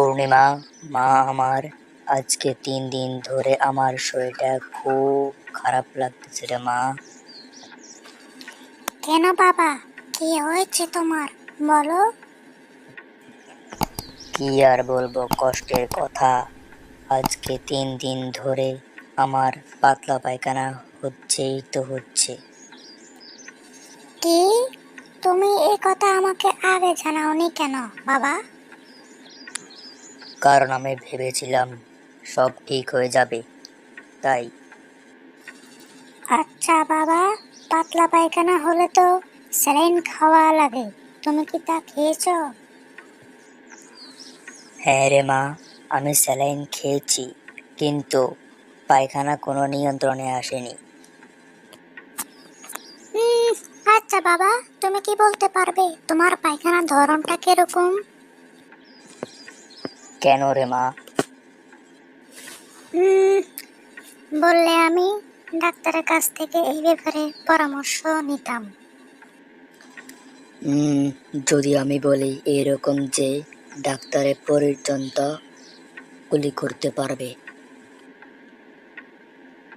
পূর্ণিমা, মা আমার, আজকে 3 দিন ধরে আমার শরীরটা খুব খারাপ লাগতেছে রে মা। কেন বাবা, কি হয়েছে তোমার? বলো। কি আর বলবো কষ্টের কথা। আজকে 3 দিন ধরে আমার পাতলা পায়খানা হচ্ছে। কি? তুমি এই কথা আমাকে আগে জানাওনি কেন বাবা? কারণ আমি ভেবেছিলাম সব ঠিক হয়ে যাবে, তাই। আচ্ছা বাবা, পাতলা পায়খানা হলে তো স্যালাইন খাওয়া লাগে, তুমি কি তা খেয়েছো? হ্যাঁ রে মা, আমি স্যালাইন খেয়েছি, কিন্তু পায়খানা কোনো নিয়ন্ত্রণে আসেনি। উম, আচ্ছা বাবা, তুমি কি বলতে পারবে তোমার পায়খানার ধরনটা কিরকম? কেন রে মা? উম, বললে আমি ডাক্তারের কাছ থেকে এই ব্যাপারে পরামর্শ নিতাম। উম, যদি আমি বলি এরকম যে ডাক্তারের পর্যন্ত গুলি করতে পারবে।